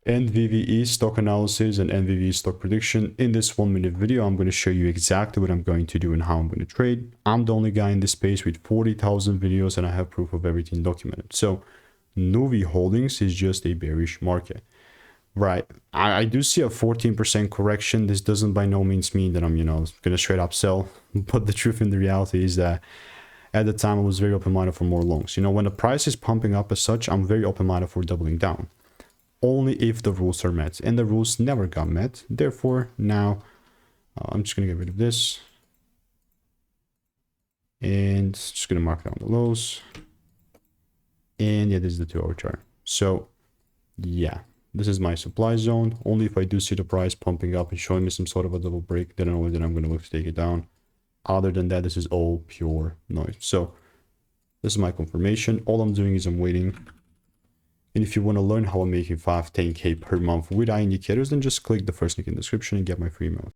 NVVE stock analysis and NVVE stock prediction. In this 1-minute video, I'm going to show you exactly what I'm going to do and how I'm going to trade. I'm the only guy in this space with 40,000 videos and I have proof of everything documented. So Nuvve holdings is just a bearish market, right? I do see a 14% correction. This doesn't by no means mean that I'm, going to straight up sell. But the truth in the reality is that at the time I was very open-minded for more longs. When the price is pumping up as such, I'm very open-minded for doubling down. Only if the rules are met, and the rules never got met. Therefore, now I'm just gonna get rid of this and just gonna mark down the lows. And yeah, this is the 2-hour chart. So yeah, this is my supply zone. Only if I do see the price pumping up and showing me some sort of a double break, then only then I'm gonna look to take it down. Other than that, this is all pure noise. So this is my confirmation. All I'm doing is I'm waiting. And if you want to learn how I'm making 5-10K per month with eye indicators, then just click the first link in the description and get my free email.